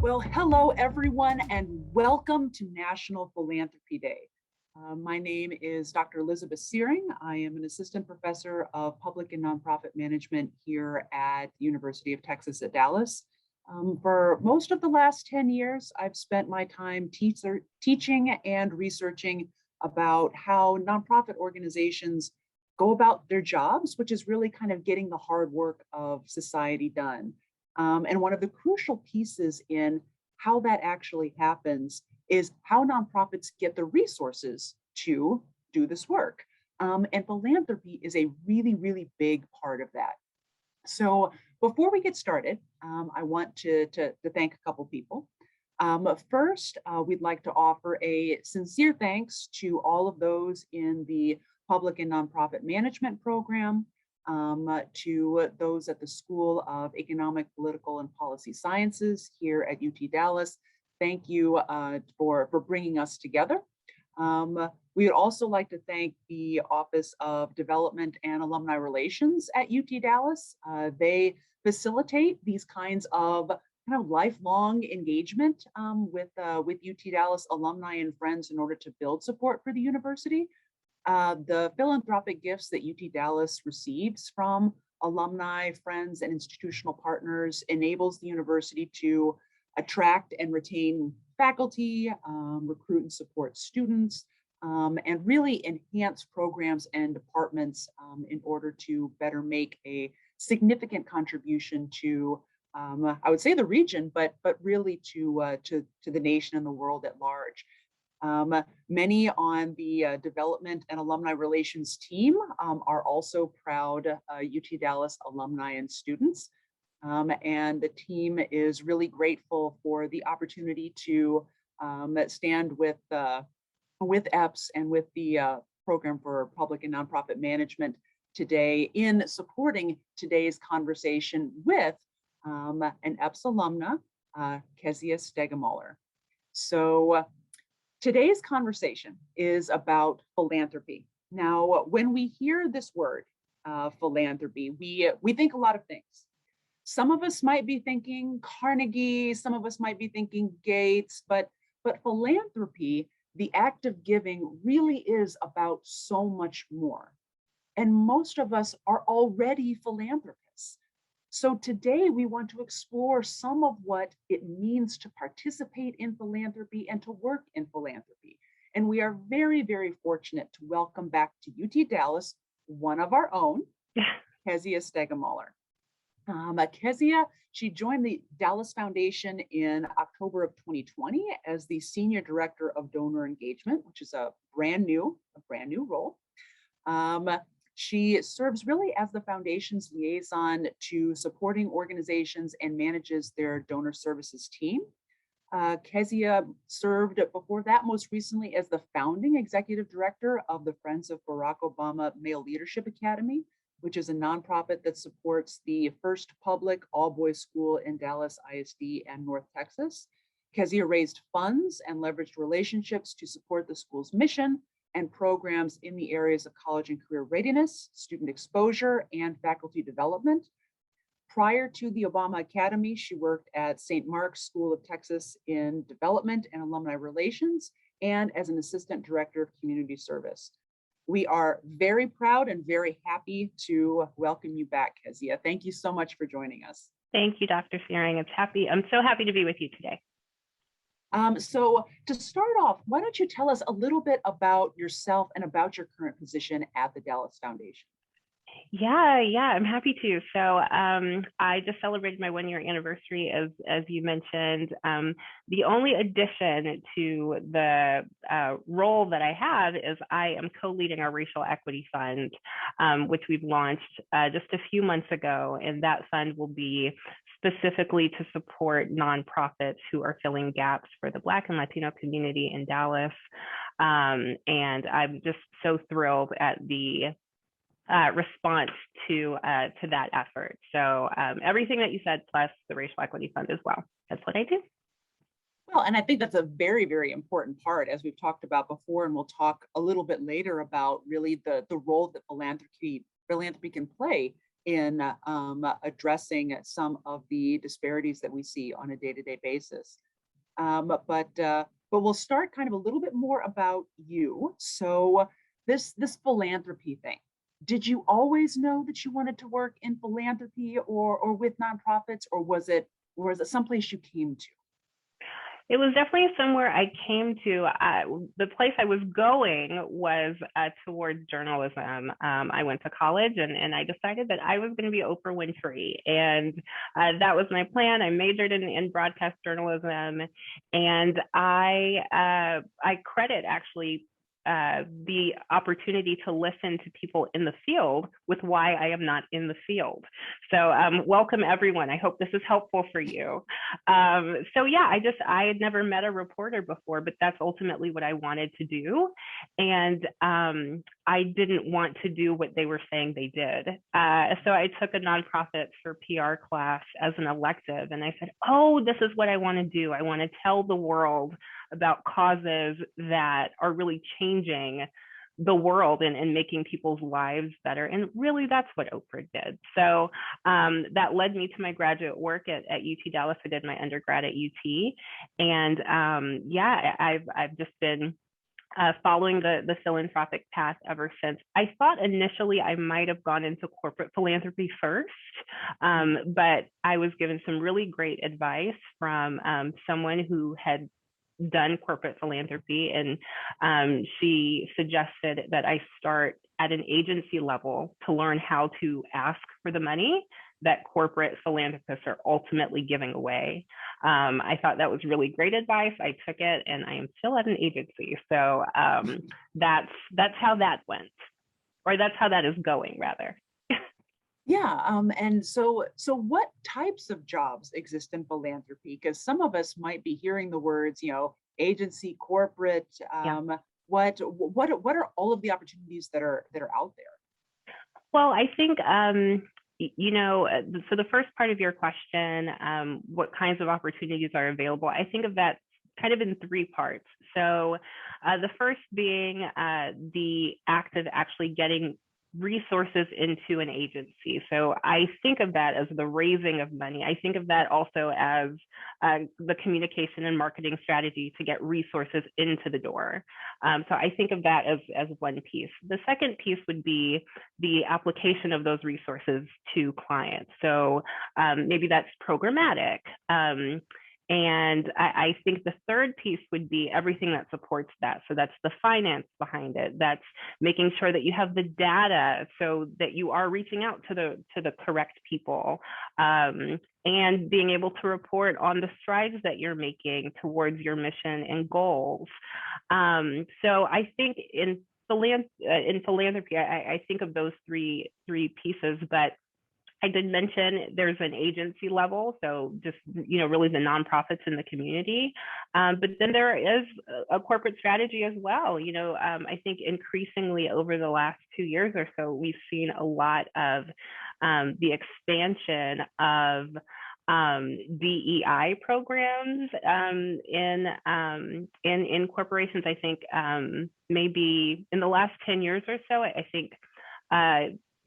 Well, hello everyone, and welcome to National Philanthropy Day. My name is Dr. Elizabeth Searing. I am an assistant professor of public and nonprofit management here at the University of Texas at Dallas. For most of the last 10 years, I've spent my time teaching and researching about how nonprofit organizations go about their jobs, which is really kind of getting the hard work of society done. And one of the crucial pieces in how that actually happens is how nonprofits get the resources to do this work. And philanthropy is a really, really big part of that. So before we get started, I want to thank a couple people. First, we'd like to offer a sincere thanks to all of those in the public and nonprofit management program, to those at the School of Economic, Political, and Policy Sciences here at UT Dallas. Thank you for bringing us together. We would also like to thank the Office of Development and Alumni Relations at UT Dallas. They facilitate these kinds of kind of lifelong engagement with UT Dallas alumni and friends in order to build support for the university. The philanthropic gifts that UT Dallas receives from alumni, friends, and institutional partners enables the university to attract and retain faculty, recruit and support students, and really enhance programs and departments in order to better make a significant contribution to, I would say, the region, but really to the nation and the world at large. Many on the development and alumni relations team are also proud UT Dallas alumni and students. And the team is really grateful for the opportunity to stand with EPS and with the Program for Public and Nonprofit Management today in supporting today's conversation with an EPS alumna, Kezia Stegemoeller. So today's conversation is about philanthropy. Now, when we hear this word, philanthropy, we think a lot of things. Some of us might be thinking Carnegie, some of us might be thinking Gates, but philanthropy, the act of giving, really is about so much more. And most of us are already philanthropists. So today we want to explore some of what it means to participate in philanthropy and to work in philanthropy. And we are very, very fortunate to welcome back to UT Dallas, one of our own, Kezia Stegamaller. Kezia, she joined the Dallas Foundation in October of 2020 as the Senior Director of Donor Engagement, which is a brand new role. She serves really as the foundation's liaison to supporting organizations and manages their donor services team. Kezia served before that most recently as the founding executive director of the Friends of Barack Obama Male Leadership Academy, which is a nonprofit that supports the first public all-boys school in Dallas ISD and North Texas. Kezia raised funds and leveraged relationships to support the school's mission and programs in the areas of college and career readiness, student exposure, and faculty development. Prior to the Obama Academy, she worked at St. Mark's School of Texas in development and alumni relations, and as an assistant director of community service. We are very proud and very happy to welcome you back, Kezia. Thank you so much for joining us. Thank you, Dr. Searing. I'm so happy to be with you today. So to start off, why don't you tell us a little bit about yourself and about your current position at the Dallas Foundation? Yeah, I'm happy to. So I just celebrated my 1-year anniversary, as you mentioned. The only addition to the role that I have is I am co-leading our racial equity fund, which we've launched just a few months ago. And that fund will be specifically to support nonprofits who are filling gaps for the Black and Latino community in Dallas. And I'm just so thrilled at the response to that effort. So everything that you said, plus the Racial Equity Fund as well. That's what I do. Well, and I think that's a very, very important part, as we've talked about before, and we'll talk a little bit later about really the role that philanthropy can play in addressing some of the disparities that we see on a day-to-day basis. But we'll start kind of a little bit more about you. So this philanthropy thing, did you always know that you wanted to work in philanthropy or with nonprofits, or was it someplace you came to? It was definitely somewhere I came to. The place I was going was towards journalism. I went to college and I decided that I was going to be Oprah Winfrey. And that was my plan. I majored in broadcast journalism. And I credit actually the opportunity to listen to people in the field with why I am not in the field. So welcome everyone. I hope this is helpful for you. So yeah, I had never met a reporter before, but that's ultimately what I wanted to do. And I didn't want to do what they were saying they did. So I took a nonprofit for PR class as an elective. And I said, oh, this is what I want to do. I want to tell the world about causes that are really changing the world and making people's lives better. And really, that's what Oprah did. So that led me to my graduate work at UT Dallas. I did my undergrad at UT. And yeah, I've just been following the philanthropic path ever since. I thought initially I might have gone into corporate philanthropy first, but I was given some really great advice from someone who had done corporate philanthropy, and she suggested that I start at an agency level to learn how to ask for the money that corporate philanthropists are ultimately giving away. I thought that was really great advice. I took it, and I am still at an agency. So that's how that went, or that's how that is going, rather. Yeah, and so what types of jobs exist in philanthropy? Because some of us might be hearing the words, agency, corporate. Yeah. What are all of the opportunities that are out there? Well, I think so the first part of your question, what kinds of opportunities are available? I think of that kind of in three parts. So the first being the act of actually getting resources into an agency. So I think of that as the raising of money. I think of that also as the communication and marketing strategy to get resources into the door. So I think of that as one piece. The second piece would be the application of those resources to clients. So maybe that's programmatic. And I think the third piece would be everything that supports that. So that's the finance behind it. That's making sure that you have the data so that you are reaching out to the correct people, and being able to report on the strides that you're making towards your mission and goals. So I think in philanthropy, I think of those three pieces, but I did mention there's an agency level, so just really the nonprofits in the community, but then there is a corporate strategy as well. I think increasingly over the last 2 years or so, we've seen a lot of the expansion of DEI programs in corporations. I think maybe in the last 10 years or so, I think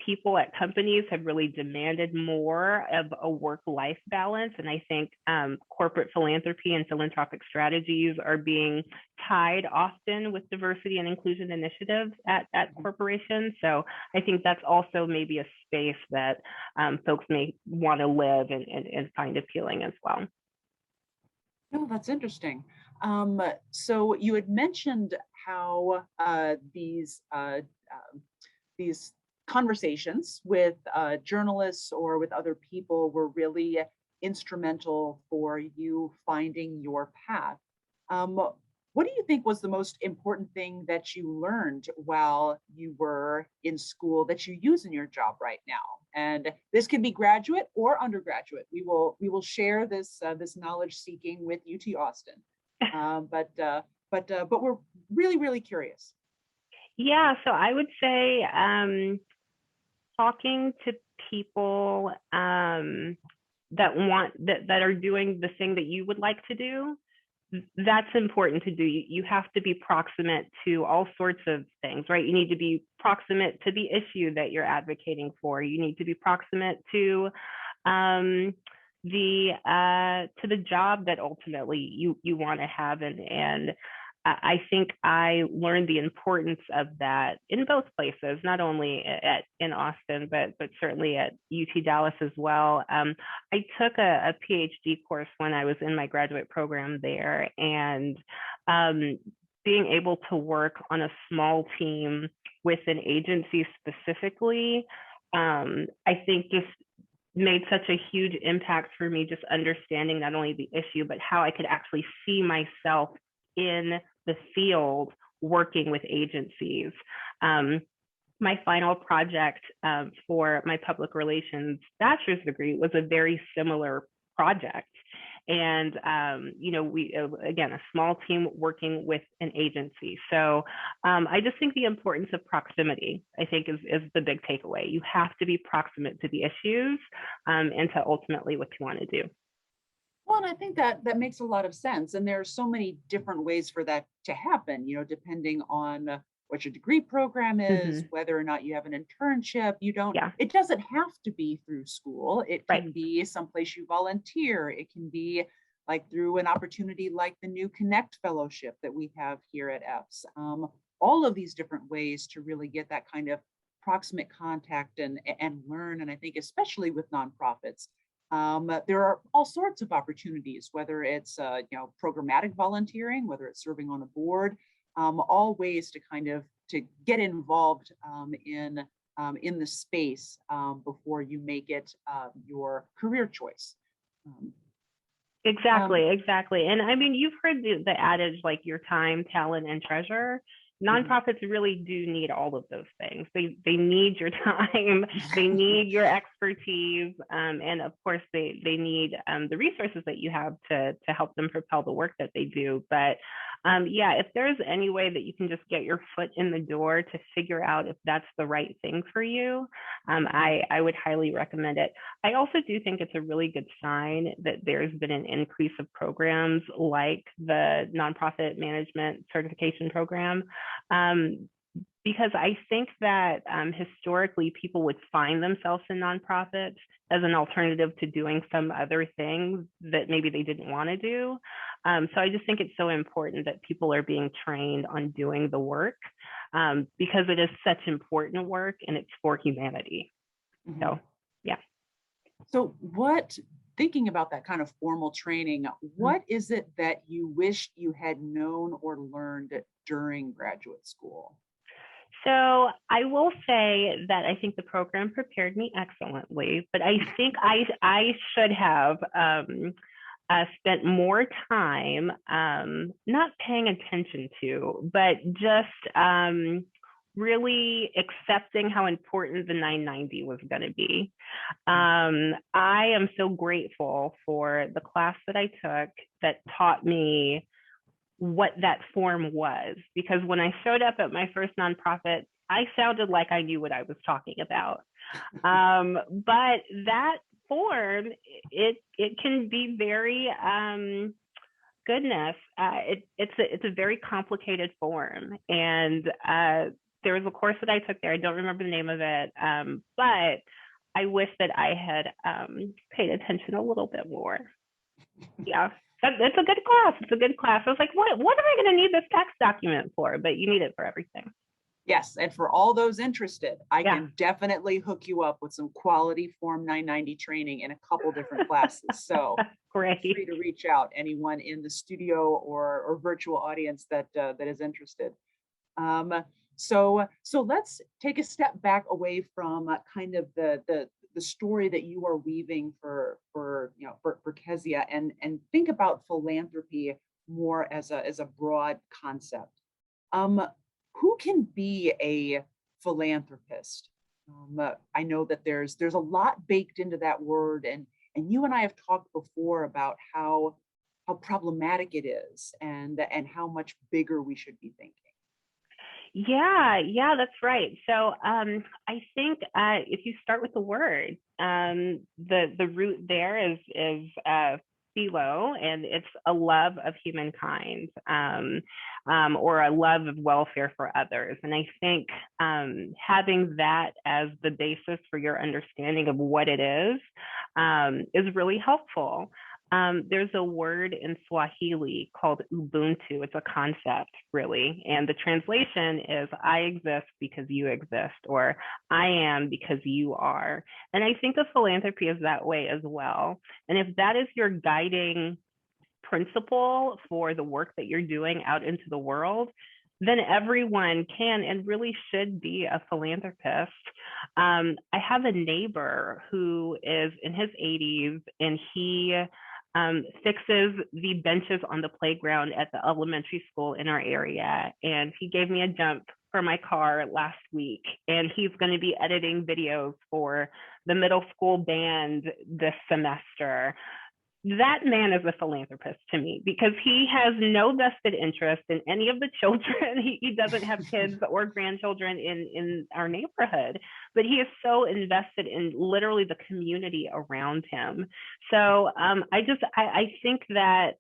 people at companies have really demanded more of a work-life balance. And I think corporate philanthropy and philanthropic strategies are being tied often with diversity and inclusion initiatives at corporations. So I think that's also maybe a space that folks may want to live and find appealing as well. Oh, that's interesting. So you had mentioned how these conversations with journalists or with other people were really instrumental for you finding your path. What do you think was the most important thing that you learned while you were in school that you use in your job right now? And this can be graduate or undergraduate. We will share this knowledge seeking with UT Austin. But we're really curious. Yeah, so I would say talking to people that are doing the thing that you would like to do, that's important to do. You have to be proximate to all sorts of things, right? You need to be proximate to the issue that you're advocating for. You need to be proximate to the job that ultimately you want to have, and I think I learned the importance of that in both places, not only in Austin, but certainly at UT Dallas as well. I took a PhD course when I was in my graduate program there, and being able to work on a small team with an agency specifically, I think just made such a huge impact for me, just understanding not only the issue, but how I could actually see myself in the field working with agencies. My final project for my public relations bachelor's degree was a very similar project. And, we, again, a small team working with an agency. So I just think the importance of proximity, I think is the big takeaway. You have to be proximate to the issues and to ultimately what you want to do. Well, and I think that makes a lot of sense. And there are so many different ways for that to happen, depending on what your degree program is, whether or not you have an internship. It doesn't have to be through school. It can be someplace you volunteer. It can be like through an opportunity like the new Connect Fellowship that we have here at EFS. All of these different ways to really get that kind of proximate contact and learn. And I think especially with nonprofits, there are all sorts of opportunities, whether it's programmatic volunteering, whether it's serving on a board, all ways to kind of to get involved in the space before you make it your career choice. Exactly. And I mean, you've heard the adage, like your time, talent, and treasure. Nonprofits really do need all of those things. They need your time, they need your expertise, and of course they need the resources that you have to help them propel the work that they do. But if there's any way that you can just get your foot in the door to figure out if that's the right thing for you, I would highly recommend it. I also do think it's a really good sign that there's been an increase of programs like the nonprofit management certification program, because I think that historically people would find themselves in nonprofits as an alternative to doing some other things that maybe they didn't want to do. So I just think it's so important that people are being trained on doing the work because it is such important work and it's for humanity. So, yeah. So thinking about that kind of formal training, what is it that you wish you had known or learned during graduate school? So I will say that I think the program prepared me excellently, but I think I should have spent more time not paying attention to, but just really accepting how important the 990 was going to be. I am so grateful for the class that I took that taught me what that form was, because when I showed up at my first nonprofit, I sounded like I knew what I was talking about. But that form, it can be very goodness. It's a very complicated form, and there was a course that I took there. I don't remember the name of it, but I wish that I had paid attention a little bit more. Yeah. It's a good class. It's a good class. I was like, what am I going to need this text document for? But you need it for everything. Yes. And for all those interested, I can definitely hook you up with some quality Form 990 training in a couple different classes. So great. Feel free to reach out, anyone in the studio or virtual audience that is interested. So let's take a step back away from kind of the story that you are weaving for Kezia and think about philanthropy more as a broad concept. Who can be a philanthropist? I know that there's a lot baked into that word, and you and I have talked before about how problematic it is and how much bigger we should be thinking. Yeah, that's right. So I think if you start with the word, the root there is philo, and it's a love of humankind, or a love of welfare for others. And I think having that as the basis for your understanding of what it is really helpful. There's a word in Swahili called Ubuntu. It's a concept, really. And the translation is, I exist because you exist, or I am because you are. And I think of philanthropy is that way as well. And if that is your guiding principle for the work that you're doing out into the world, then everyone can and really should be a philanthropist. I have a neighbor who is in his 80s, and he fixes the benches on the playground at the elementary school in our area. And he gave me a jump for my car last week, and he's going to be editing videos for the middle school band this semester. That man is a philanthropist to me, because he has no vested interest in any of the children. He doesn't have kids or grandchildren in our neighborhood, but he is so invested in literally the community around him. So I think that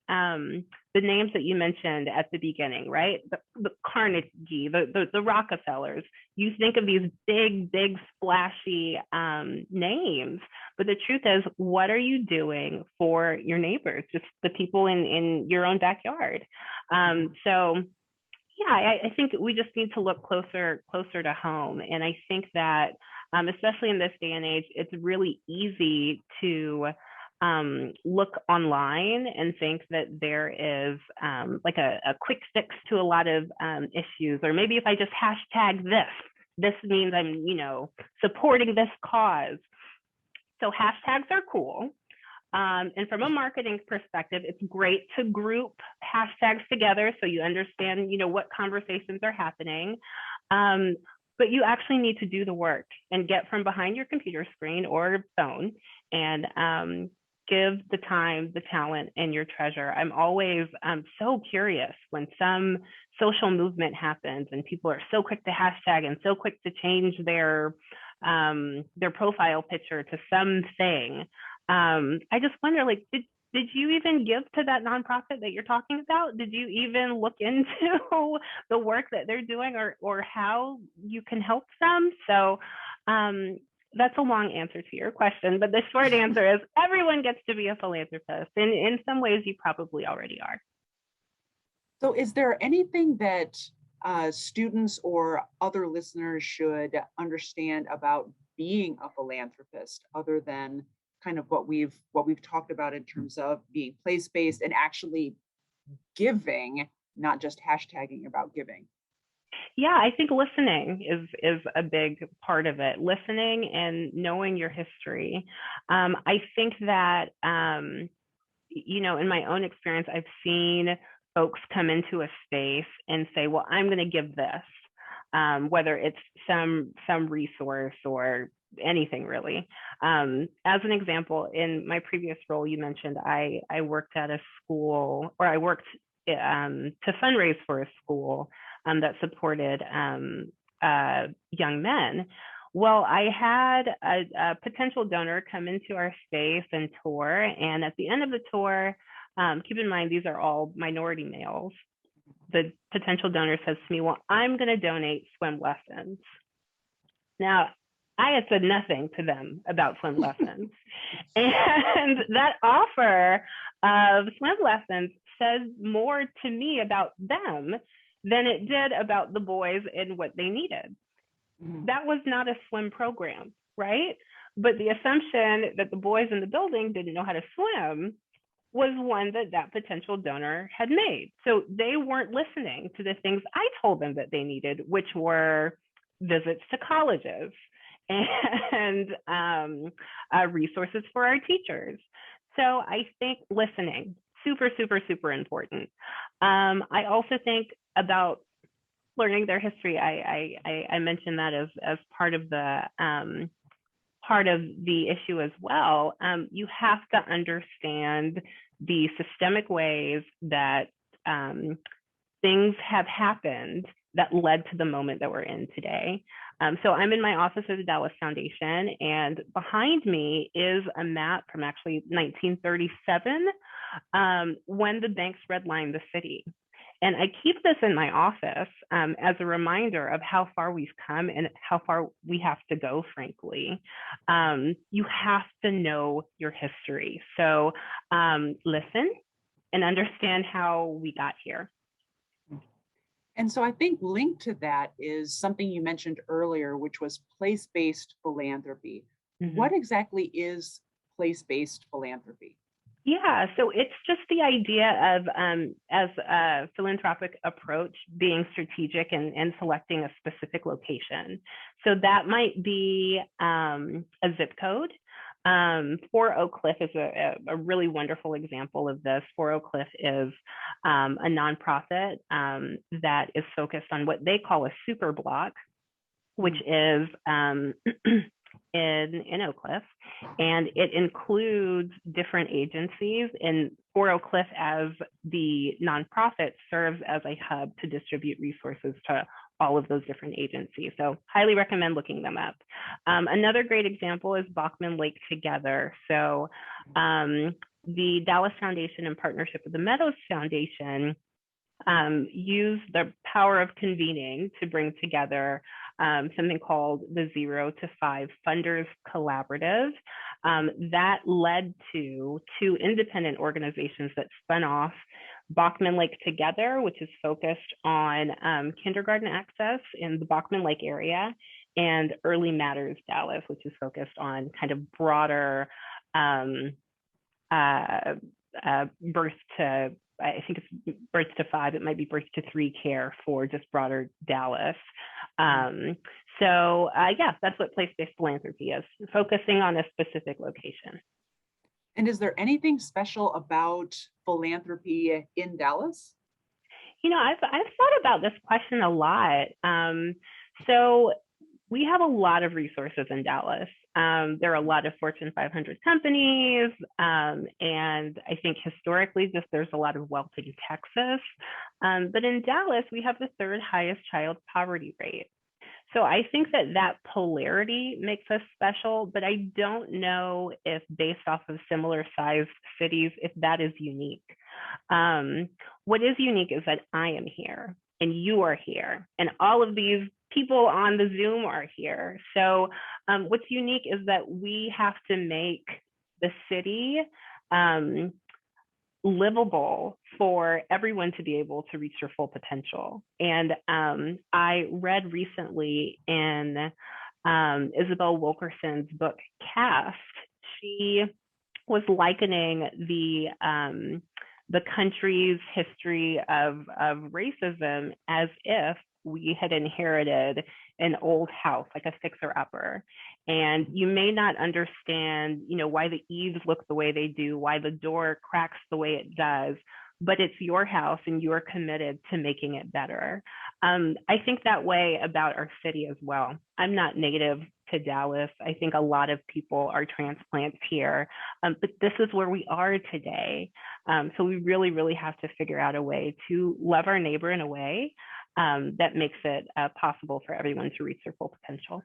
the names that you mentioned at the beginning, right? The Carnegie, the Rockefellers, you think of these big, splashy names, but the truth is, what are you doing for your neighbors, just the people in your own backyard? So yeah, I think we just need to look closer to home. And I think that, especially in this day and age, it's really easy to look online and think that there is like a quick fix to a lot of issues, or maybe if I just hashtag this means I'm, supporting this cause. So hashtags are cool. And from a marketing perspective, it's great to group hashtags together so you understand, what conversations are happening. But you actually need to do the work and get from behind your computer screen or phone and give the time, the talent, and your treasure. I'm always so curious when some social movement happens and people are so quick to hashtag and so quick to change their profile picture to something. I just wonder, like, did you even give to that nonprofit that you're talking about? Did you even look into the work that they're doing, or how you can help them? So that's a long answer to your question, but the short answer is everyone gets to be a philanthropist. And in some ways, you probably already are. So is there anything that students or other listeners should understand about being a philanthropist, other than kind of what we've talked about in terms of being place-based and actually giving, not just hashtagging about giving? Yeah, I think listening is a big part of it. Listening and knowing your history. I think that, in my own experience, I've seen folks come into a space and say, well, I'm going to give this, whether it's some resource or anything really. As an example, in my previous role, you mentioned I worked at a school, or I worked to fundraise for a school that supported young men. Well, I had a potential donor come into our space and tour. And at the end of the tour, keep in mind, these are all minority males. The potential donor says to me, well, I'm going to donate swim lessons. Now, I had said nothing to them about swim lessons. And that offer of swim lessons says more to me about them than it did about the boys and what they needed. Mm-hmm. That was not a swim program, right? But the assumption that the boys in the building didn't know how to swim was one that potential donor had made. So they weren't listening to the things I told them that they needed, which were visits to colleges and resources for our teachers. So I think listening, super, super, super important. I also think about learning their history. I mentioned that as part of the issue as well. You have to understand the systemic ways that things have happened that led to the moment that we're in today. So I'm in my office at the Dallas Foundation, and behind me is a map from actually 1937 when the banks redlined the city. And I keep this in my office as a reminder of how far we've come and how far we have to go, frankly. You have to know your history. So listen and understand how we got here. And so I think linked to that is something you mentioned earlier, which was place-based philanthropy. What exactly is place-based philanthropy? Yeah, so it's just the idea of, as a philanthropic approach, being strategic and selecting a specific location. So that might be a zip code. Four Oak Cliff is a really wonderful example of this. Four Oak Cliff is a nonprofit that is focused on what they call a super block, which is in Oak Cliff, and it includes different agencies. And Four Oak Cliff, as the nonprofit, serves as a hub to distribute resources to all of those different agencies. So highly recommend looking them up. Another great example is Bachman Lake Together. So the Dallas Foundation, in partnership with the Meadows Foundation, use the power of convening to bring together something called the 0 to 5 Funders Collaborative. That led to 2 independent organizations that spun off: Bachman Lake Together, which is focused on kindergarten access in the Bachman Lake area, and Early Matters Dallas, which is focused on kind of broader birth to, I think it's birth to 5, it might be birth to 3 care for just broader Dallas. Yeah, that's what place-based philanthropy is, focusing on a specific location. And is there anything special about philanthropy in Dallas? You know, I've thought about this question a lot. So we have a lot of resources in Dallas. There are a lot of Fortune 500 companies, and I think historically just there's a lot of wealth in Texas. But in Dallas, we have the 3rd highest child poverty rate. So I think that polarity makes us special, but I don't know if, based off of similar sized cities, if that is unique. What is unique is that I am here and you are here, and all of these people on the Zoom are here. So what's unique is that we have to make the city livable for everyone to be able to reach their full potential. And I read recently in Isabel Wilkerson's book, Cast, she was likening the country's history of racism as if we had inherited an old house, like a fixer-upper. And you may not understand, you know, why the eaves look the way they do, why the door cracks the way it does, but it's your house and you are committed to making it better. I think that way about our city as well. I'm not native to Dallas. I think a lot of people are transplants here, but this is where we are today. So we really, really have to figure out a way to love our neighbor in a way that makes it possible for everyone to reach their full potential.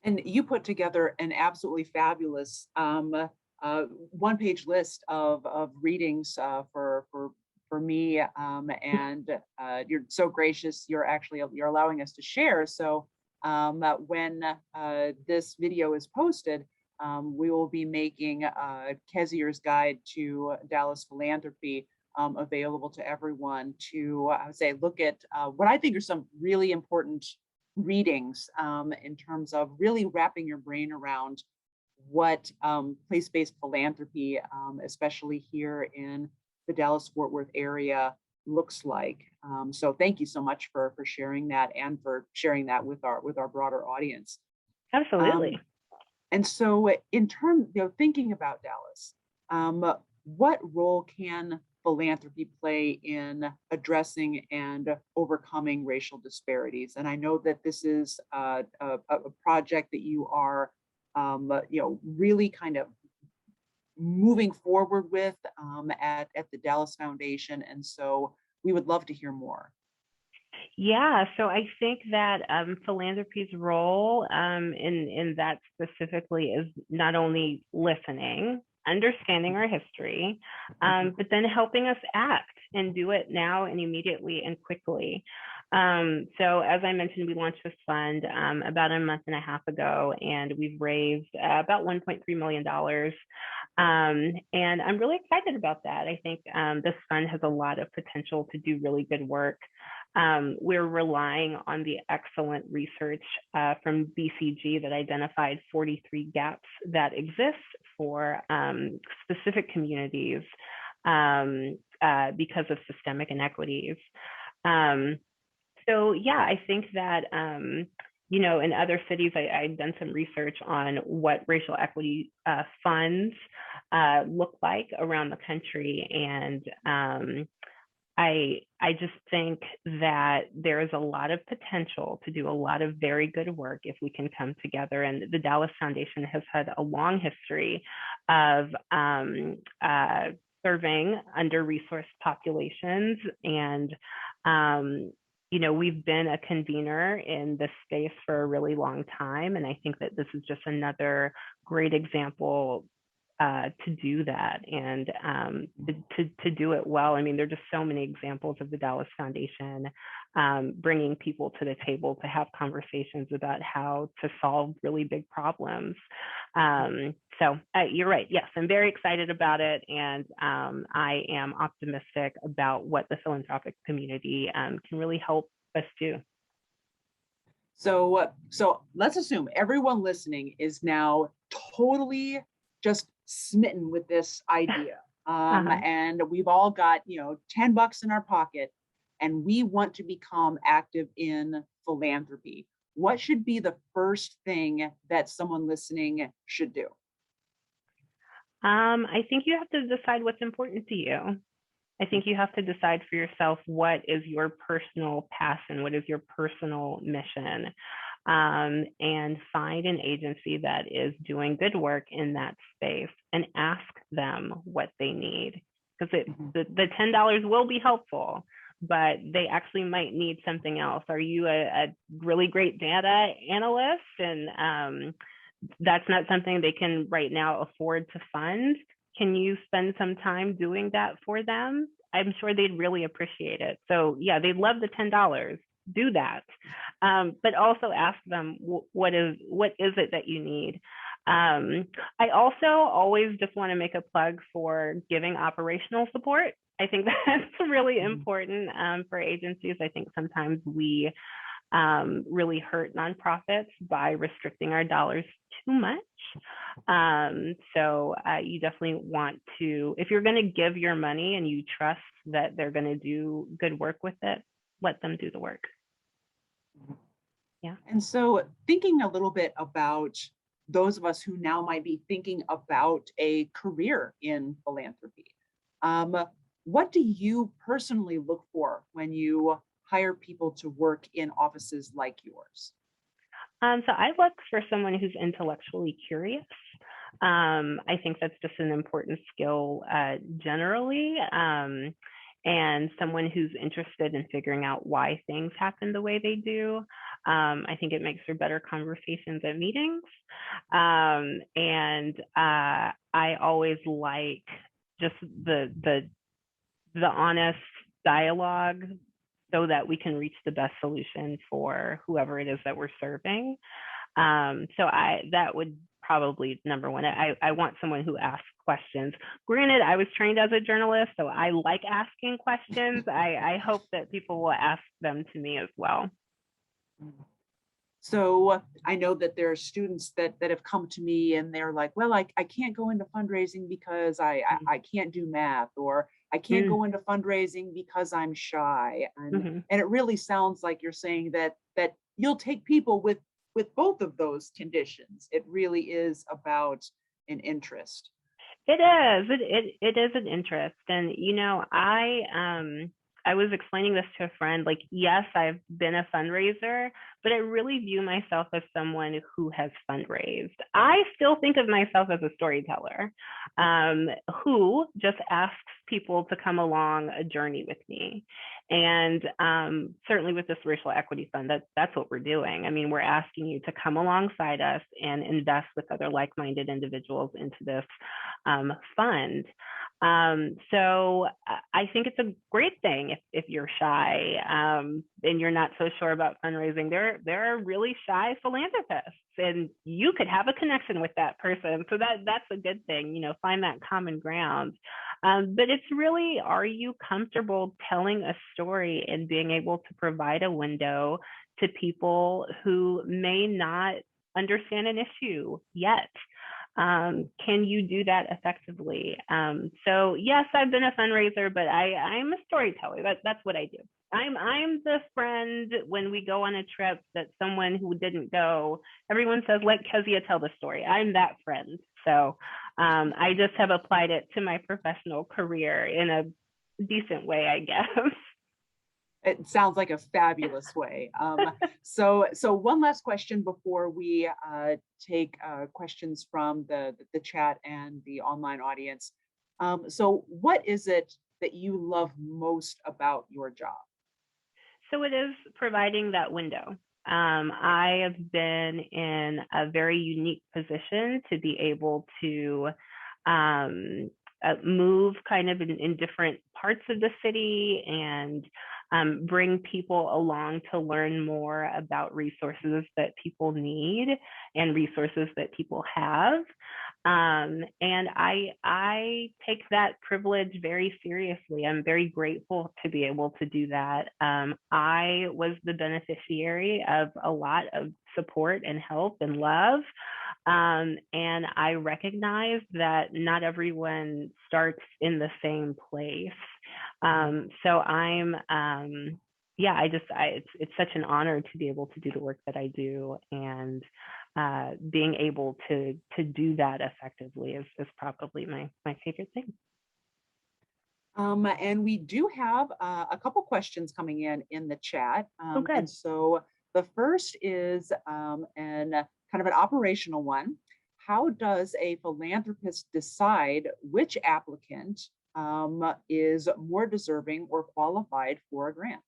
And you put together an absolutely fabulous one-page list of readings for me, and you're so gracious. You're allowing us to share. So when this video is posted, we will be making Kezia's Guide to Dallas Philanthropy available to everyone to, I would say, look at what I think are some really important readings in terms of really wrapping your brain around what place-based philanthropy, especially here in the Dallas-Fort Worth area, looks like. So thank you so much for sharing that and for sharing that with our broader audience. Absolutely. And so in terms, thinking about Dallas, what role can philanthropy play in addressing and overcoming racial disparities? And I know that this is a project that you are, really kind of moving forward with at the Dallas Foundation. And so we would love to hear more. Yeah, so I think that philanthropy's role in that specifically is not only listening, understanding our history, but then helping us act and do it now and immediately and quickly. So as I mentioned, we launched this fund about a month and a half ago, and we've raised about $1.3 million. And I'm really excited about that. I think this fund has a lot of potential to do really good work. We're relying on the excellent research from BCG that identified 43 gaps that exist for specific communities because of systemic inequities. So yeah, I think that, in other cities, I've done some research on what racial equity funds look like around the country. And I just think that there is a lot of potential to do a lot of very good work if we can come together. And the Dallas Foundation has had a long history of serving under-resourced populations. And we've been a convener in this space for a really long time. And I think that this is just another great example to do that and to do it well. I mean, there are just so many examples of the Dallas Foundation bringing people to the table to have conversations about how to solve really big problems. So you're right. Yes, I'm very excited about it. And I am optimistic about what the philanthropic community can really help us do. So let's assume everyone listening is now totally just smitten with this idea. And we've all got, $10 in our pocket, and we want to become active in philanthropy. What should be the first thing that someone listening should do? I think you have to decide what's important to you. I think you have to decide for yourself what is your personal passion, what is your personal mission, and find an agency that is doing good work in that space and ask them what they need. Because the $10 will be helpful, but they actually might need something else. Are you a really great data analyst and that's not something they can right now afford to fund? Can you spend some time doing that for them? I'm sure they'd really appreciate it. So yeah, they'd love the $10. Do that, but also ask them what is it that you need. I also always just want to make a plug for giving operational support. I think that's really important for agencies. I think sometimes we really hurt nonprofits by restricting our dollars too much. So you definitely want to, if you're going to give your money and you trust that they're going to do good work with it, let them do the work. Yeah. And so thinking a little bit about those of us who now might be thinking about a career in philanthropy, what do you personally look for when you hire people to work in offices like yours? So I look for someone who's intellectually curious. I think that's just an important skill generally. And someone who's interested in figuring out why things happen the way they do. I think it makes for better conversations at meetings. And I always like just the honest dialogue so that we can reach the best solution for whoever it is that we're serving. So that would probably number one. I want someone who asks questions. Granted, I was trained as a journalist, so I like asking questions. I hope that people will ask them to me as well. So I know that there are students that have come to me and they're like, well, I can't go into fundraising because I can't do math, or I can't go into fundraising because I'm shy. And it really sounds like you're saying that you'll take people with both of those conditions. It really is about an interest. It is. It is an interest. And, I was explaining this to a friend, like, yes, I've been a fundraiser, but I really view myself as someone who has fundraised. I still think of myself as a storyteller who just asks people to come along a journey with me. And certainly with this racial equity fund, that's what we're doing. I mean, we're asking you to come alongside us and invest with other like-minded individuals into this fund. So I think it's a great thing if you're shy and you're not so sure about fundraising. There are really shy philanthropists, and you could have a connection with that person. So that's a good thing, you know, find that common ground. But it's really, are you comfortable telling a story and being able to provide a window to people who may not understand an issue yet? Can you do that effectively? So yes, I've been a fundraiser, but I'm a storyteller. That's what I do. I'm the friend when we go on a trip that someone who didn't go, everyone says, let Kezia tell the story. I'm that friend. So I just have applied it to my professional career in a decent way, I guess. It sounds like a fabulous way. So one last question before we take questions from the chat and the online audience. So what is it that you love most about your job? So it is providing that window. I have been in a very unique position to be able to move kind of in different parts of the city and bring people along to learn more about resources that people need and resources that people have. And I take that privilege very seriously. I'm very grateful to be able to do that. I was the beneficiary of a lot of support and help and love. And I recognize that not everyone starts in the same place. So it's such an honor to be able to do the work that I do, and being able to do that effectively is probably my favorite thing. And we do have a couple questions coming in the chat. Okay. And so the first is kind of an operational one. How does a philanthropist decide which applicant is more deserving or qualified for a grant?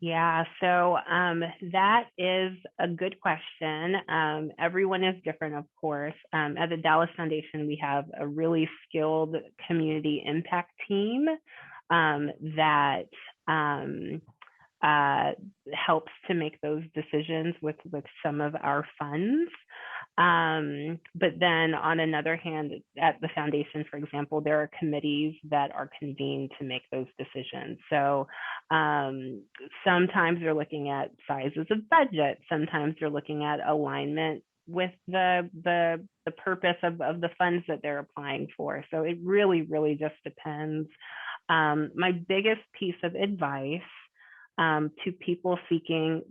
Yeah, so that is a good question. Everyone is different, of course. At the Dallas Foundation, we have a really skilled community impact team that helps to make those decisions with some of our funds. But then on another hand, at the foundation, for example, there are committees that are convened to make those decisions. So sometimes they're looking at sizes of budget. Sometimes they're looking at alignment with the purpose of the funds that they're applying for. So it really, really just depends. My biggest piece of advice to people seeking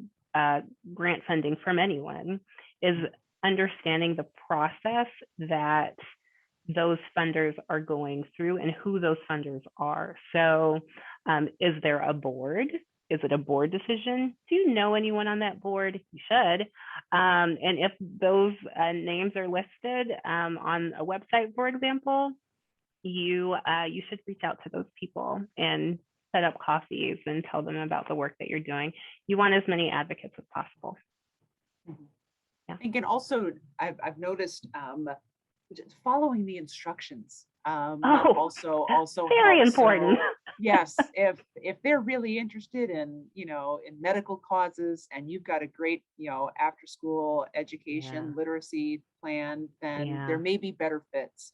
grant funding from anyone is understanding the process that those funders are going through and who those funders are. So is there a board? Is it a board decision? Do you know anyone on that board? You should. And if those names are listed on a website, for example, you should reach out to those people and set up coffees and tell them about the work that you're doing. You want as many advocates as possible. Mm-hmm. Yeah. And also, I've noticed following the instructions also very helps. important. So, yes, if they're really interested in in medical causes, and you've got a great after school education literacy plan, then there may be better fits.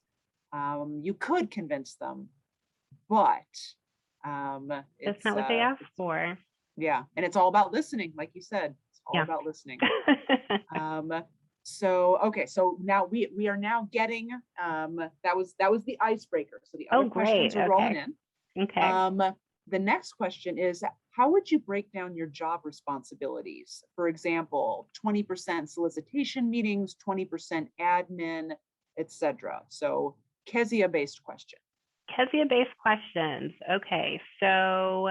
You could convince them, but that's not what they asked for. Yeah, and it's all about listening, like you said. It's all about listening. So okay, so now we are now getting that was the icebreaker. So the other questions are rolling in. Okay. The next question is, how would you break down your job responsibilities? For example, 20% solicitation meetings, 20% admin, etc. So Kezia-based question. Kezia-based questions. Okay, so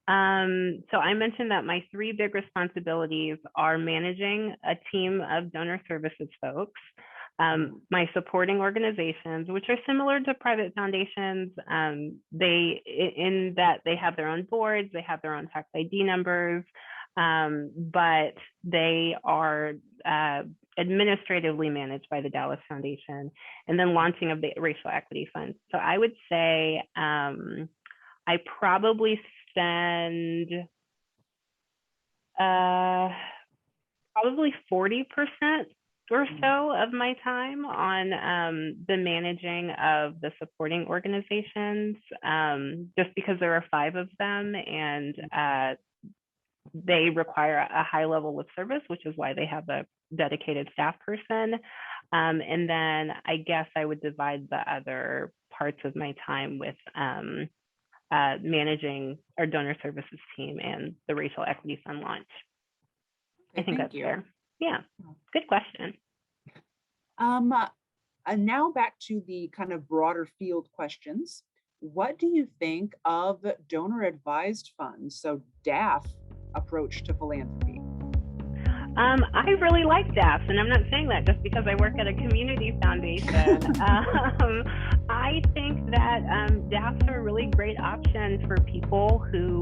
I mentioned that my three big responsibilities are managing a team of donor services folks, My supporting organizations, which are similar to private foundations, in that they have their own boards, they have their own tax ID numbers, but they are administratively managed by the Dallas Foundation, and then launching of the Racial Equity Fund. So I would say I probably spend probably 40% or so of my time on the managing of the supporting organizations, just because there are 5 of them, and they require a high level of service, which is why they have a dedicated staff person. And then I guess I would divide the other parts of my time with managing our donor services team and the Racial Equity Fund launch. Okay, I think that's fair. Yeah, good question. And now back to the kind of broader field questions. What do you think of donor advised funds, so DAF approach to philanthropy? I really like DAFs, and I'm not saying that just because I work at a community foundation. I think that DAFs are a really great option for people who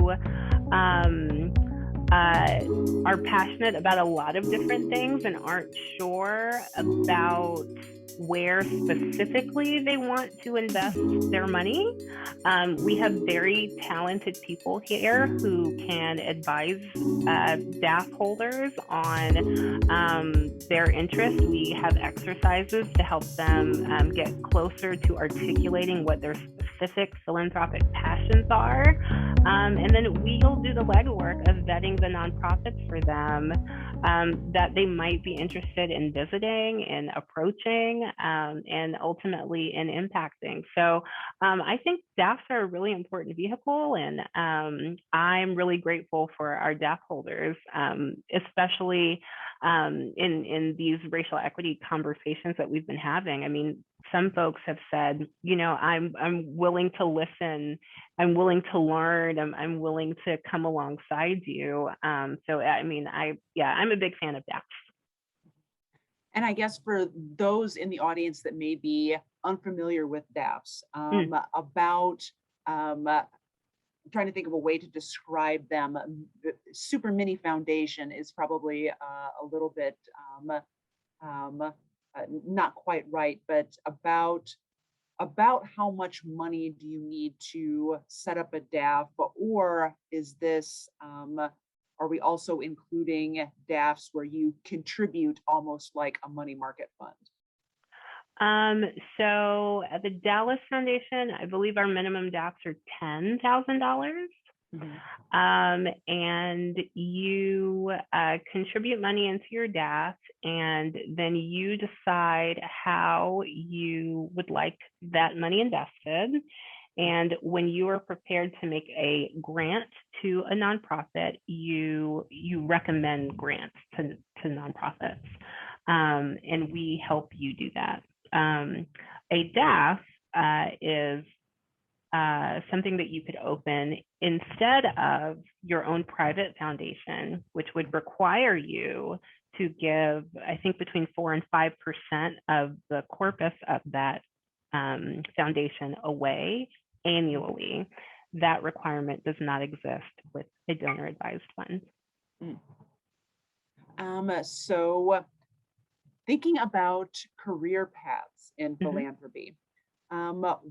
are passionate about a lot of different things and aren't sure about where specifically they want to invest their money. We have very talented people here who can advise DAF holders on their interests. We have exercises to help them get closer to articulating what their specific philanthropic passions are. And then we'll do the legwork of vetting the nonprofits for them that they might be interested in visiting and approaching, and ultimately in impacting. So I think DAFs are a really important vehicle, and I'm really grateful for our DAF holders, especially in these racial equity conversations that we've been having. I mean, some folks have said, you know, I'm willing to listen, I'm willing to learn, I'm willing to come alongside you. So I mean, I'm a big fan of DAFs. And I guess for those in the audience that may be unfamiliar with DAFs, about trying to think of a way to describe them. The Super Mini Foundation is probably a little bit not quite right, but about how much money do you need to set up a DAF, or is this are we also including DAFs where you contribute almost like a money market fund? So at the Dallas Foundation, I believe our minimum DAFs are $10,000. And you contribute money into your DAF, and then you decide how you would like that money invested. And when you are prepared to make a grant to a nonprofit, you recommend grants to nonprofits, and we help you do that. A DAF is something that you could open instead of your own private foundation, which would require you to give, I think, between 4 and 5% of the corpus of that foundation away annually. That requirement does not exist with a donor advised fund. So thinking about career paths in philanthropy,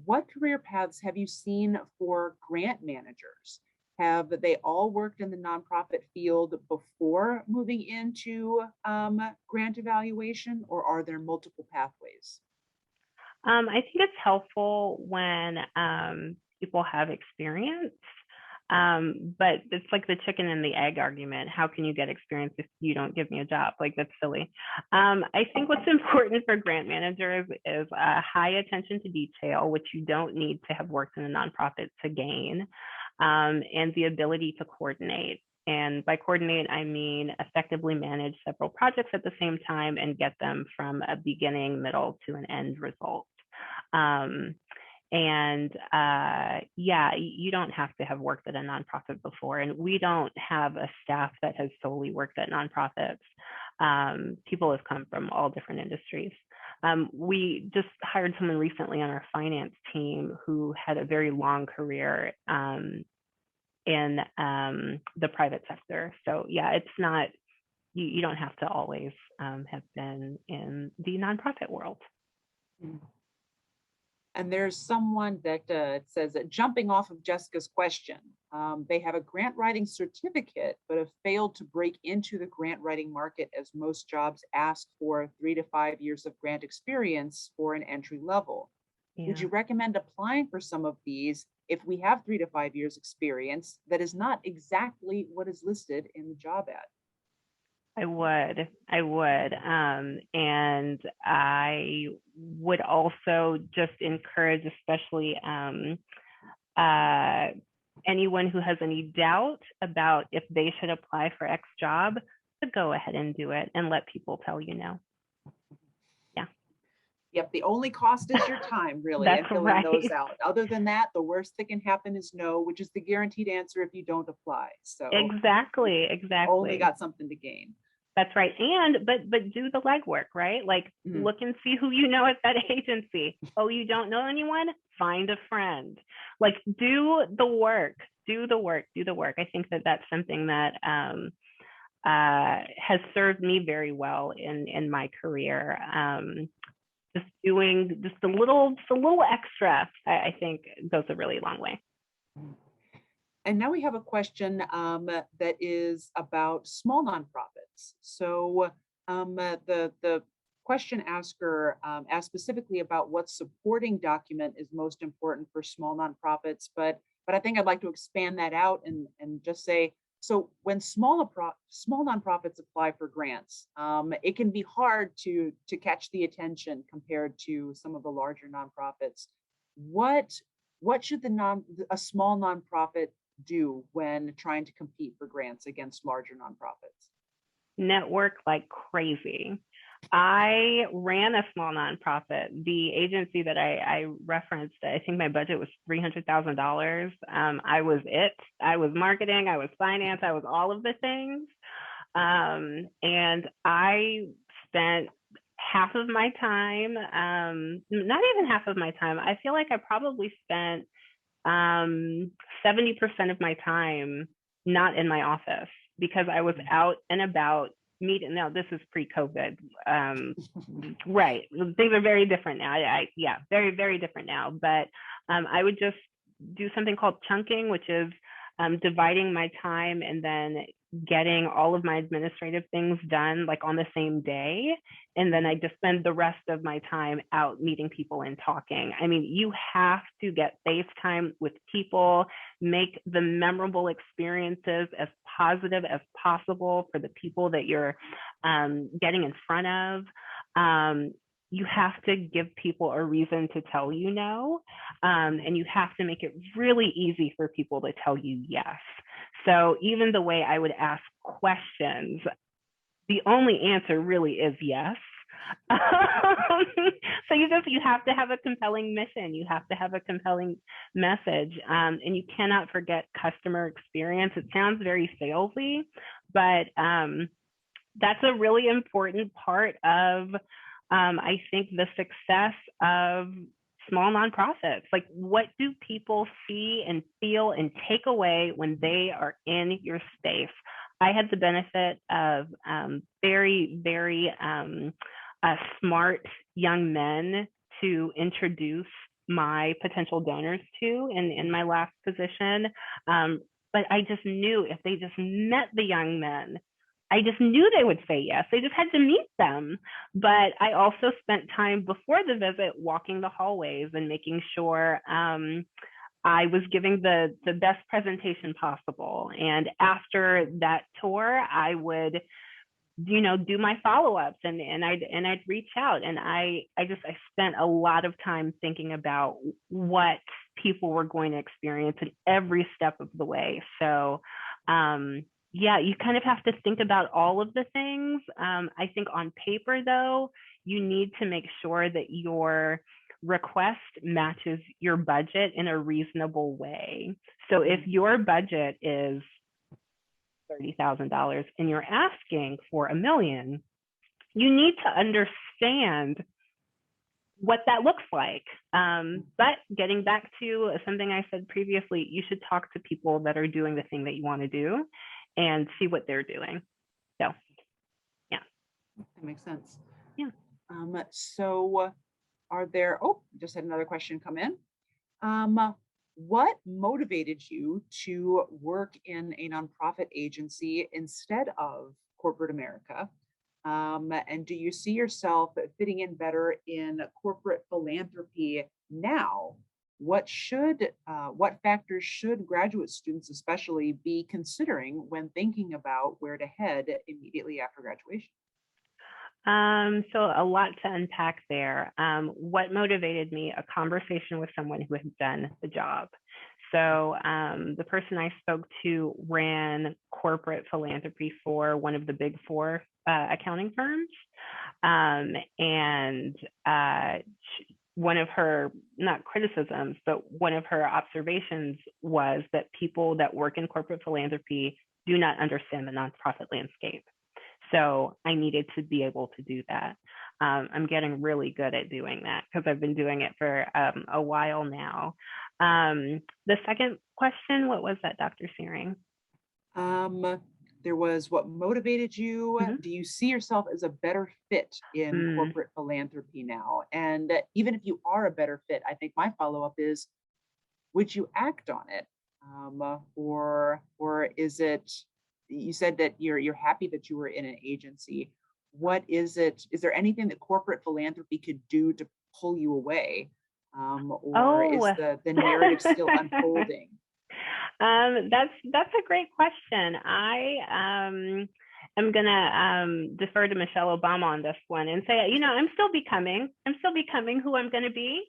what career paths have you seen for grant managers? Have they all worked in the nonprofit field before moving into grant evaluation, or are there multiple pathways? I think it's helpful when people have experience, but it's like the chicken and the egg argument. How can you get experience if you don't give me a job? Like, that's silly. I think what's important for grant managers is a high attention to detail, which you don't need to have worked in a nonprofit to gain, and the ability to coordinate. And by coordinate, I mean effectively manage several projects at the same time and get them from a beginning, middle to an end result. You don't have to have worked at a nonprofit before, and we don't have a staff that has solely worked at nonprofits. People have come from all different industries. We just hired someone recently on our finance team who had a very long career in the private sector. So yeah, it's not, you don't have to always have been in the nonprofit world. And there's someone that says that jumping off of Jessica's question, they have a grant writing certificate, but have failed to break into the grant writing market as most jobs ask for 3 to 5 years of grant experience for an entry level. Yeah. Would you recommend applying for some of these if we have 3 to 5 years experience that is not exactly what is listed in the job ad? I would. And I would also just encourage, especially anyone who has any doubt about if they should apply for X job, to go ahead and do it and let people tell you no. Yeah. Yep, the only cost is your time, really, That's and filling right. those out. Other than that, the worst that can happen is no, which is the guaranteed answer if you don't apply. So Exactly. only got something to gain. That's right. And but do the legwork, right? Like look and see who you know at that agency. Oh, you don't know anyone? Find a friend. Like do the work. I think that that's something that has served me very well in my career. Just doing just a little extra, I think goes a really long way. And now we have a question that is about small nonprofits. So the question asker asked specifically about what supporting document is most important for small nonprofits, but I think I'd like to expand that out and just say, so when small nonprofits apply for grants, it can be hard to catch the attention compared to some of the larger nonprofits. What should a small nonprofit do when trying to compete for grants against larger nonprofits? Network like crazy. I ran a small nonprofit. The agency that I referenced, I think my budget was $300,000. I was it. I was marketing, I was finance, I was all of the things. And I spent half of my time, not even half of my time. I feel like I probably spent 70% of my time not in my office because I was out and about meeting. Now this is pre-COVID, right? Things are very different now. Yeah, very, very different now. But I would just do something called chunking, which is dividing my time and then getting all of my administrative things done like on the same day. And then I just spend the rest of my time out meeting people and talking. I mean, you have to get face time with people, make the memorable experiences as positive as possible for the people that you're getting in front of. You have to give people a reason to tell you no. And you have to make it really easy for people to tell you yes. So even the way I would ask questions, the only answer really is yes. So you have to have a compelling mission. You have to have a compelling message. And you cannot forget customer experience. It sounds very salesy, but that's a really important part of, I think, the success of small nonprofits. Like, what do people see and feel and take away when they are in your space? I had the benefit of very, very smart young men to introduce my potential donors to in my last position. But I just knew if they just met the young men, I just knew they would say yes. They just had to meet them. But I also spent time before the visit walking the hallways and making sure I was giving the best presentation possible. And after that tour, I would, do my follow-ups and I'd reach out. And I spent a lot of time thinking about what people were going to experience at every step of the way. So yeah, you kind of have to think about all of the things. I think on paper, though, you need to make sure that your request matches your budget in a reasonable way. So if your budget is $30,000 and you're asking for $1 million, you need to understand what that looks like. But getting back to something I said previously, you should talk to people that are doing the thing that you want to do and see what they're doing. So, yeah. That makes sense. Yeah. So are there, just had another question come in. What motivated you to work in a nonprofit agency instead of corporate America? And do you see yourself fitting in better in corporate philanthropy now? What factors should graduate students especially be considering when thinking about where to head immediately after graduation? So a lot to unpack there. What motivated me? A conversation with someone who had done the job. So the person I spoke to ran corporate philanthropy for one of the big four accounting firms. And one of her, not criticisms, but one of her observations was that people that work in corporate philanthropy do not understand the nonprofit landscape. So I needed to be able to do that. I'm getting really good at doing that because I've been doing it for a while now. The second question, what was that, Dr. Searing? There was what motivated you. Mhm. Do you see yourself as a better fit in corporate philanthropy now? And even if you are a better fit, I think my follow-up is, would you act on it? Or is it, you said that you're happy that you were in an agency. What is it? Is there anything that corporate philanthropy could do to pull you away? Or is the narrative still unfolding? That's a great question. I am gonna defer to Michelle Obama on this one and say, I'm still becoming who I'm gonna be.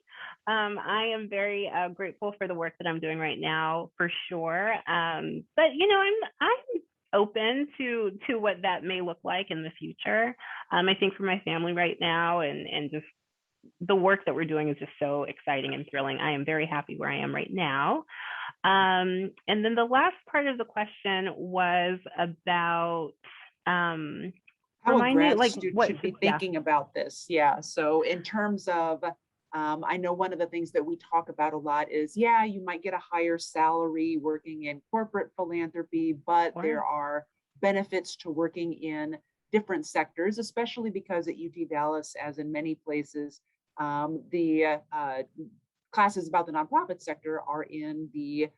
I am very grateful for the work that I'm doing right now, for sure. But I'm open to what that may look like in the future. I think for my family right now and just the work that we're doing is just so exciting and thrilling. I am very happy where I am right now. And then the last part of the question was about how a grad student should be thinking about this. Yeah. So in terms of, I know one of the things that we talk about a lot is, you might get a higher salary working in corporate philanthropy, but there are benefits to working in different sectors, especially because at UT Dallas, as in many places, the classes about the nonprofit sector are in the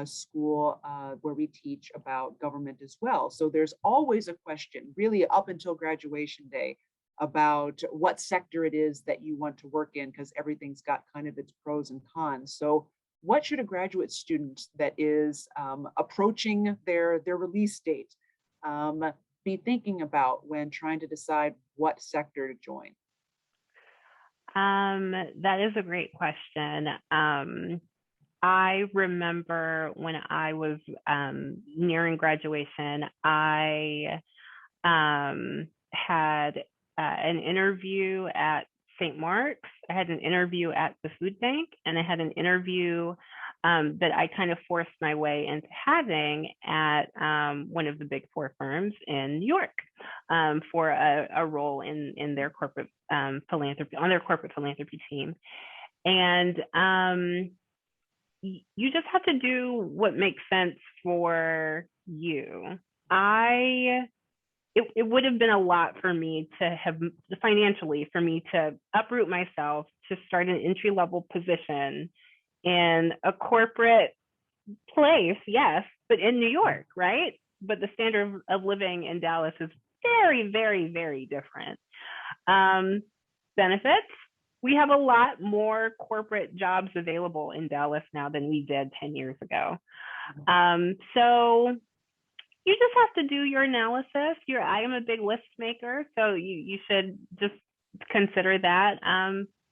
school where we teach about government as well. So there's always a question, really up until graduation day, about what sector it is that you want to work in, because everything's got kind of its pros and cons. So what should a graduate student that is approaching their release date be thinking about when trying to decide what sector to join? That is a great question. I remember when I was nearing graduation, I had an interview at St. Mark's. I had an interview at the food bank, and I had an interview that I kind of forced my way into having at one of the big four firms in New York for a role in their corporate philanthropy, on their corporate philanthropy team. And you just have to do what makes sense for you. It would have been a lot for me to have financially, for me to uproot myself to start an entry-level position in a corporate place, yes, but in New York, right? But the standard of living in Dallas is very, very, very different. Benefits, we have a lot more corporate jobs available in Dallas now than we did 10 years ago. So you just have to do your analysis. I am a big list maker, so you should just consider that.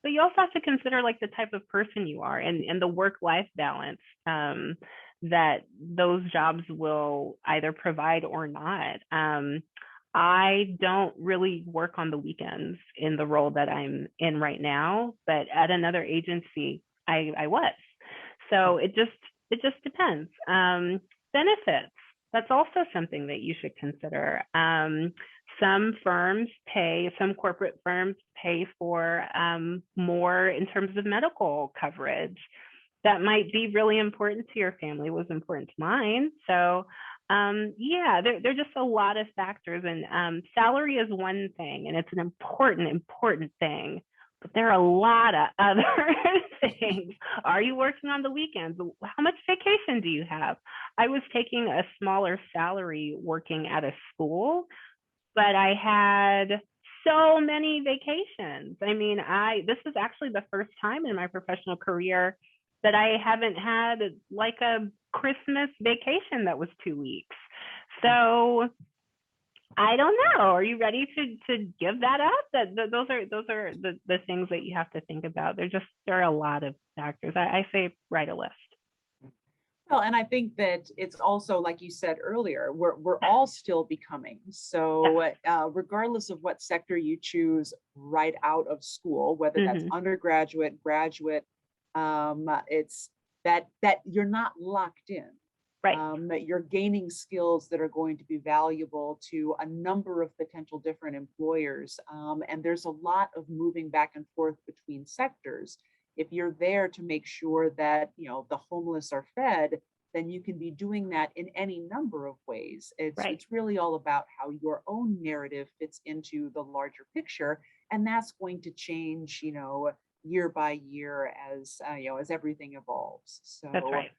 But you also have to consider like the type of person you are and the work-life balance that those jobs will either provide or not. I don't really work on the weekends in the role that I'm in right now, but at another agency, I was. So it just depends. Benefits. That's also something that you should consider. Some corporate firms pay for more in terms of medical coverage. That might be really important to your family, was important to mine. So yeah, there are just a lot of factors, and salary is one thing, and it's an important thing. But there are a lot of other things. Are you working on the weekends? How much vacation do you have? I was taking a smaller salary working at a school, but I had so many vacations. I mean, this is actually the first time in my professional career that I haven't had like a Christmas vacation that was 2 weeks. So I don't know. Are you ready to give that up? Those are the things that you have to think about. There are a lot of factors. I say write a list. Well, and I think that it's also, like you said earlier, we're all still becoming. So regardless of what sector you choose right out of school, whether that's undergraduate, graduate, it's that you're not locked in. Right. That you're gaining skills that are going to be valuable to a number of potential different employers. And there's a lot of moving back and forth between sectors. If you're there to make sure that, the homeless are fed, then you can be doing that in any number of ways. It's really all about how your own narrative fits into the larger picture. And that's going to change, year by year as everything evolves. So that's right.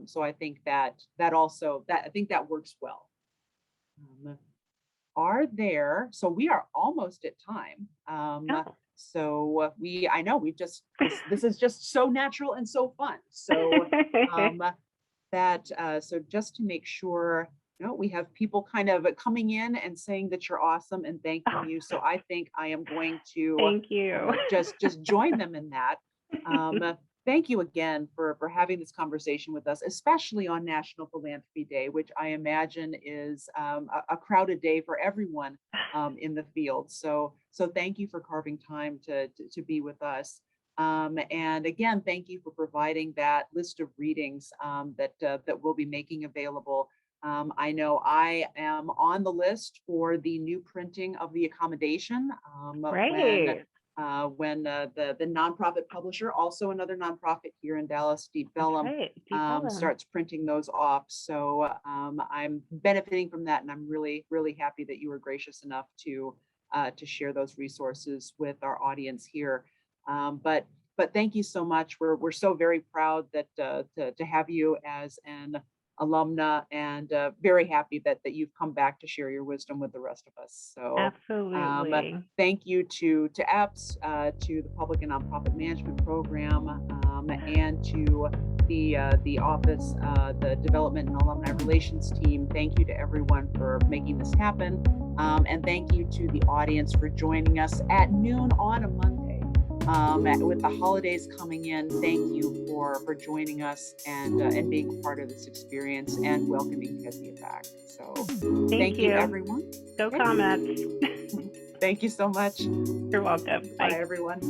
So I think that works well. So we are almost at time. So I know this is just so natural and so fun. So so just to make sure, we have people kind of coming in and saying that you're awesome and thanking you. So I think I am going to thank you. just join them in that. Thank you again for having this conversation with us, especially on National Philanthropy Day, which I imagine is a crowded day for everyone in the field. So thank you for carving time to be with us. And again, thank you for providing that list of readings that we'll be making available. I know I am on the list for the new printing of the accommodation. When the nonprofit publisher, also another nonprofit here in Dallas, Deep Vellum, starts printing those off. So I'm benefiting from that, and I'm really, really happy that you were gracious enough to share those resources with our audience here. But thank you so much. We're so very proud that to have you as an alumna, and very happy that you've come back to share your wisdom with the rest of us. So absolutely. Thank you to EPS, to the Public and Nonprofit Management Program, and to the office, the Development and Alumni Relations team. Thank you to everyone for making this happen. And thank you to the audience for joining us at noon on a Monday. With the holidays coming in, thank you for joining us and being part of this experience and welcoming Kezia back. So thank you, everyone. Go Comets. Thank you so much. You're welcome. Bye everyone.